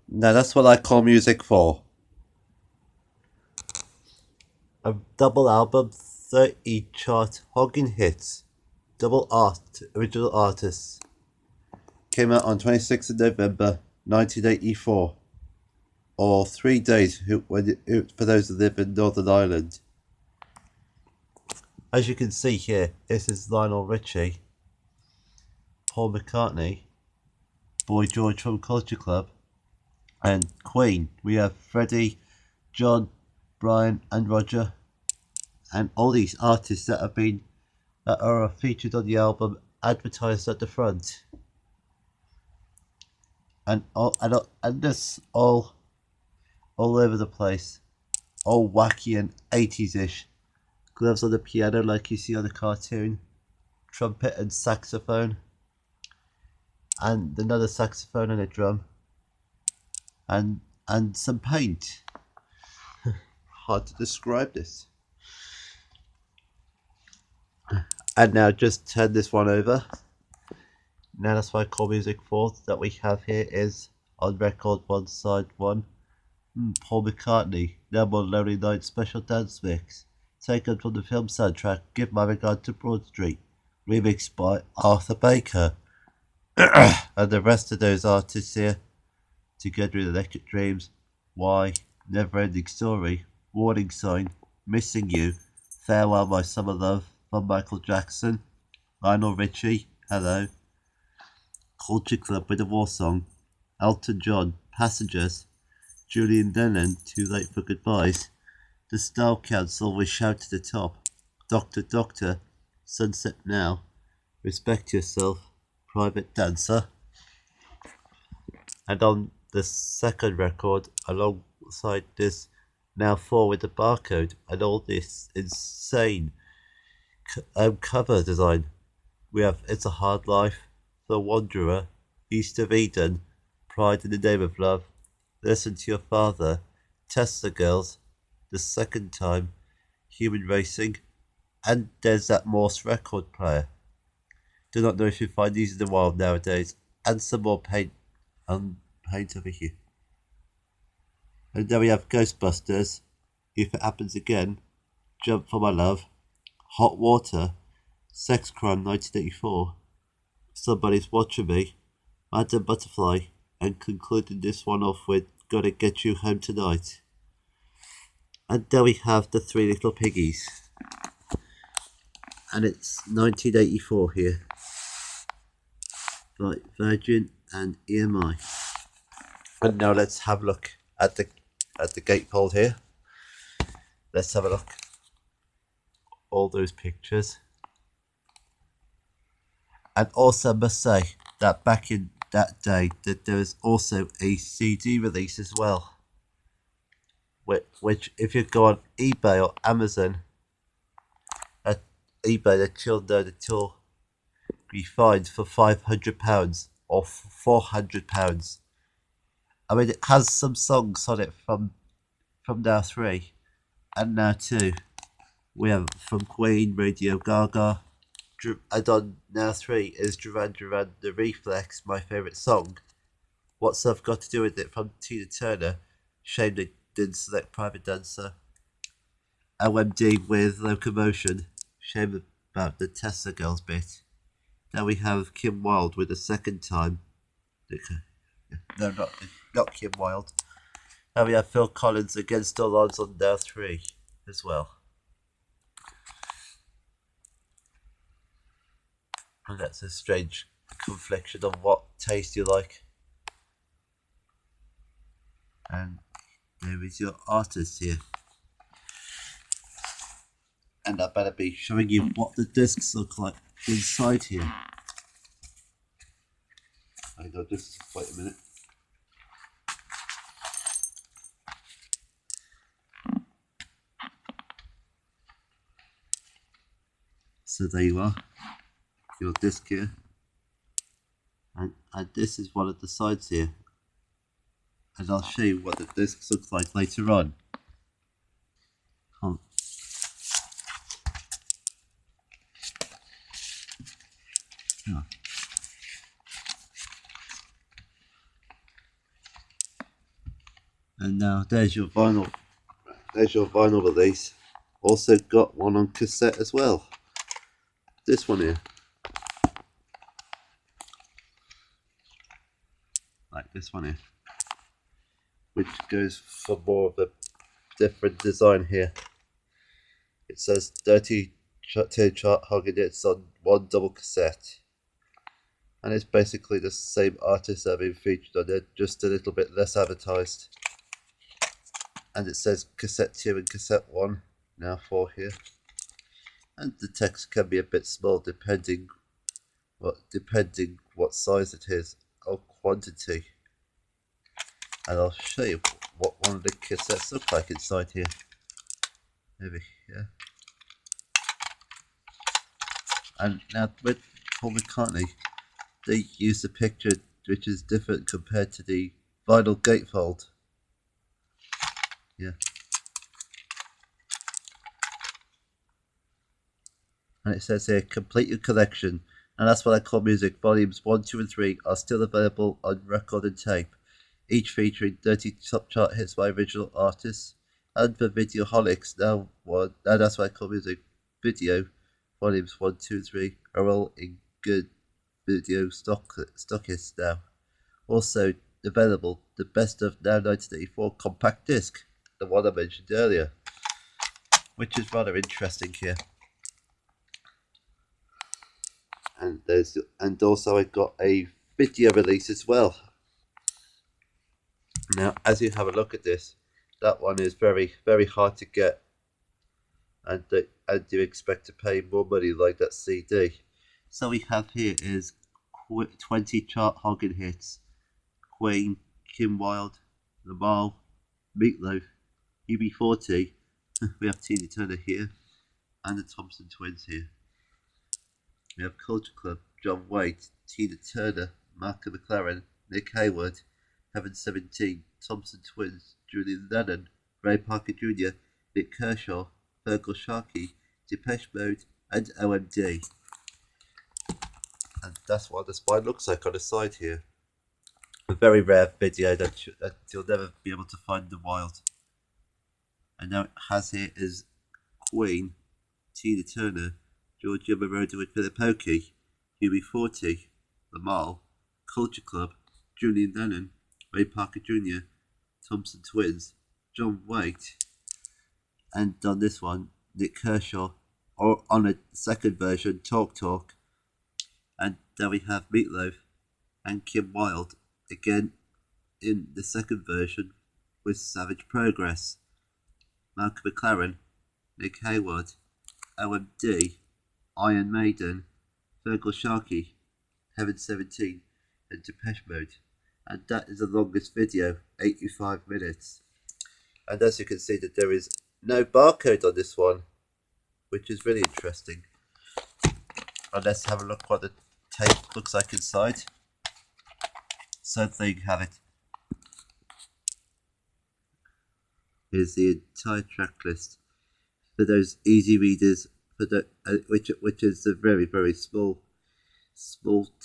Now that's what I call music for. A double album, 30 chart hogging hits, double art, original artists. Came out on 26th of November 1984, or 3 days for those who live in Northern Ireland. As you can see here, this is Lionel Richie, Paul McCartney, Boy George from Culture Club, and Queen. We have Freddie, John, Brian, and Roger, and all these artists that are featured on the album, advertised at the front, and this all over the place, all wacky and 80s-ish. Gloves on the piano like you see on the cartoon, trumpet and saxophone, and another saxophone and a drum, and some paint. Hard to describe this. And now just turn this one over. Now that's why I call music fourth. That we have here is on record one side one, Paul McCartney, No More Lonely Night special dance mix, taken from the film soundtrack Give My Regard to Broad Street, remixed by Arthur Baker. And the rest of those artists here, Together in Electric Dreams, Why, Never Ending Story, Warning Sign, Missing You, Farewell My Summer Love from Michael Jackson, Lionel Richie, Hello, Culture Club with a War Song, Elton John, Passengers, Julian Lennon, Too Late for Goodbyes, The Style Council with Shout to the Top, Doctor Doctor, Sunset Now, Respect Yourself, Private Dancer. And on the second record, alongside this, Now 4 with the barcode and all this insane cover design, we have It's a Hard Life, The Wanderer, East of Eden, Pride in the Name of Love, Listen to Your Father, Tesla Girls, The Second Time, Human Racing, and there's that Morse record player. Do not know if you find these in the wild nowadays, and some more paint over here. And then we have Ghostbusters, If It Happens Again, Jump for My Love, Hot Water, Sex Crime 1984, Somebody's Watching Me, Madam Butterfly, and concluding this one off with Gotta Get You Home Tonight. And then we have the Three Little Piggies. And it's 1984 here, by Virgin and EMI. And now let's have a look at the gatefold here. Let's have a look. All those pictures. And also I must say that back in that day that there was also a CD release as well, which if you go on eBay or Amazon, at eBay that you'll know that you'll be fined for £500 or £400. I mean, it has some songs on it from Now 3 and Now 2. We have from Queen, Radio Gaga, and on Now 3 is Duran Duran, The Reflex, my favourite song. What's Love Got to Do with It from Tina Turner, shame they didn't select Private Dancer. OMD with Locomotion, shame about the Tesla Girls bit. Then we have Kim Wilde with The Second Time. No, not Kim Wilde. Now we have Phil Collins, Against All Odds on Now 3 as well. And that's a strange confliction of what taste you like. And there is your artist here. And I better be showing you what the discs look like inside here. Hang on, just wait a minute. So there you are, your disc here. And this is one of the sides here. And I'll show you what the discs look like later on. Yeah. And now there's your vinyl. There's your vinyl release. Also got one on cassette as well. This one here. Like this one here. Which goes for more of a different design here. It says 32 chart hugging it's on one double cassette. And it's basically the same artists that have been featured on it, just a little bit less advertised. And it says cassette 2 and cassette 1, now 4 here. And the text can be a bit small depending what size it is or quantity. And I'll show you what one of the cassettes look like inside here. Over here. And now with Paul McCartney, they use a picture which is different compared to the vinyl gatefold. Yeah. And it says here, complete your collection. And That's What I Call Music, volumes 1, 2 and 3 are still available on record and tape, each featuring 30 top chart hits by original artists. And for Videoholics, now That's What I Call Music video, volumes 1, 2 and 3 are all in good video stockists now. Also available, the best of now 1984 compact disc, the one I mentioned earlier, which is rather interesting here. And also I got a video release as well. Now, as you have a look at this, that one is very, very hard to get, and you expect to pay more money like that CD. So we have here is 20 chart hogging hits: Queen, Kim Wilde, Lamal, Meatloaf, UB40. We have Tina Turner here, and the Thompson Twins here. We have Culture Club, John Waite, Tina Turner, Malcolm McLaren, Nick Hayward, Heaven 17, Thompson Twins, Julian Lennon, Ray Parker Jr., Nick Kershaw, Fergal Sharkey, Depeche Mode, and OMD. And that's what the spine looks like on the side here. A very rare video that you'll never be able to find in the wild. And now it has here is Queen, Tina Turner, Georgia Moroder and Philip Oakey, UB40, Lamal, Culture Club, Julian Lennon, Ray Parker Jr., Thompson Twins, John Waite, and on this one, Nick Kershaw, or on a second version, Talk Talk. And then we have Meatloaf and Kim Wilde, again in the second version with Savage Progress, Malcolm McLaren, Nick Hayward, OMD, Iron Maiden, Fergal Sharkey, Heaven 17, and Depeche Mode. And that is the longest video, 85 minutes. And as you can see, that there is no barcode on this one, which is really interesting. And let's have a look what the tape looks like inside. So there you have it. Here's the entire track list for those easy readers, for the which is a very, very small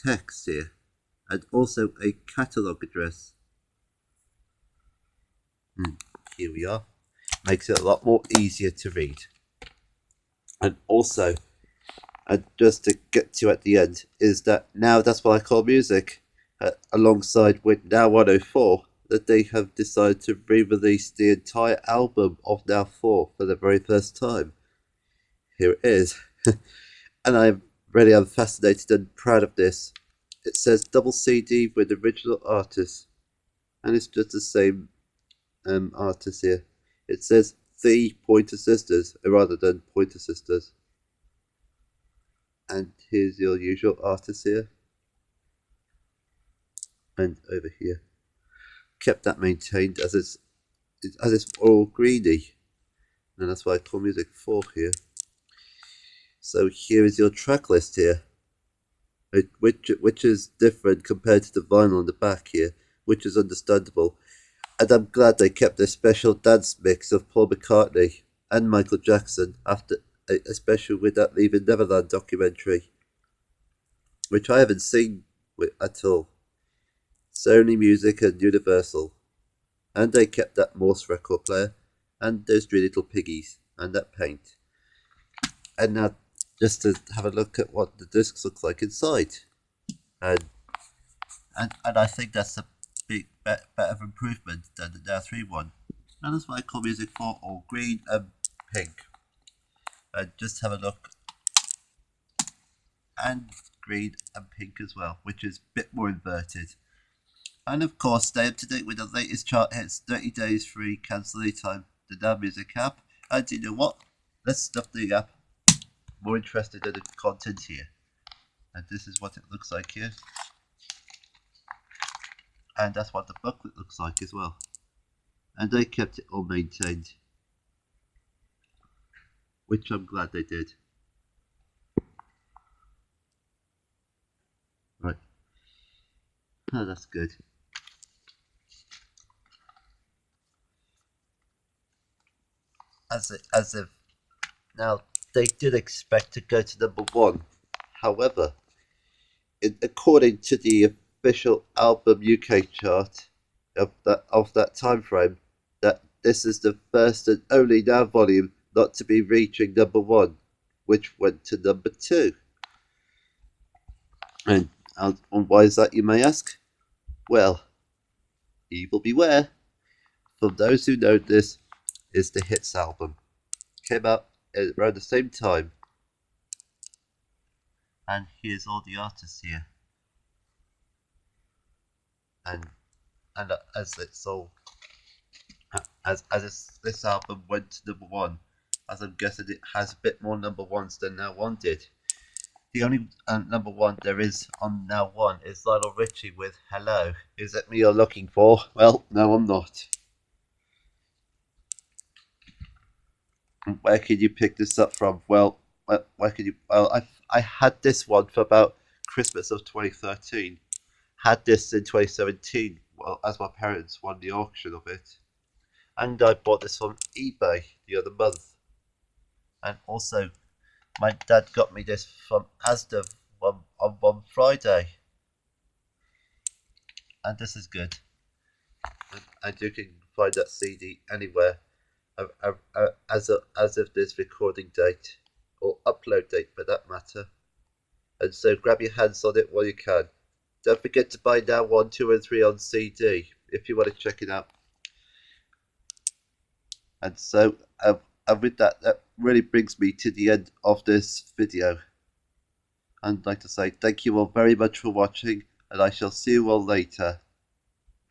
text here, and also a catalogue address. Here we are. Makes it a lot more easier to read. And also, and just to get to at the end, is that now That's What I Call Music, alongside with Now 104, that they have decided to re-release the entire album of Now 4 for the very first time. Here it is. And I'm fascinated and proud of this. It says double CD with original artists, and it's just the same artist here. It says the Pointer Sisters rather than Pointer Sisters. And here's your usual artist here. And over here. Kept that maintained as it's all greeny. And that's why I call music 4 here. So here is your track list here. Which is different compared to the vinyl on the back here, which is understandable. And I'm glad they kept their special dance mix of Paul McCartney and Michael Jackson, after especially with that Leaving Neverland documentary, which I haven't seen at all. Sony Music and Universal. And they kept that Morse record player and those three little piggies and that paint. And now just to have a look at what the discs looks like inside. And I think that's a big better improvement than the Now 3 one. And that's what I call music for, all green and pink. And just have a look. And green and pink as well, which is a bit more inverted. And of course, stay up to date with the latest chart hits, 30 days free, cancel anytime, the Now Music app. And you know what? Let's stuff the app. More interested in the content here. And this is what it looks like here. And that's what the booklet looks like as well. And they kept it all maintained, which I'm glad they did. Right. Oh, that's good. As if now they did expect to go to #1. However, according to the official album UK chart of that time frame, that this is the first and only Now volume not to be reaching #1, which went to #2. And why is that, you may ask? Well, evil beware. For those who know, this is the Hits album. Came out around the same time. And here's all the artists here. And as it's all as this album went to #1, as I'm guessing it has a bit more #1s than Now One did. The only #1 there is on Now One is Lionel Richie with Hello. Is it me you're looking for? Well, no, I'm not. Where can you pick this up from? Well, where can you? Well, I had this one for about Christmas of 2013. Had this in 2017. Well, as my parents won the auction of it, and I bought this from eBay the other month. And also, my dad got me this from Asda on one Friday, and this is good. And you can find that CD anywhere as of this recording date, or upload date for that matter. And so grab your hands on it while you can. Don't forget to buy Now 1, 2 and 3 on CD if you want to check it out. And so and with that really brings me to the end of this video. I'd like to say thank you all very much for watching, and I shall see you all later.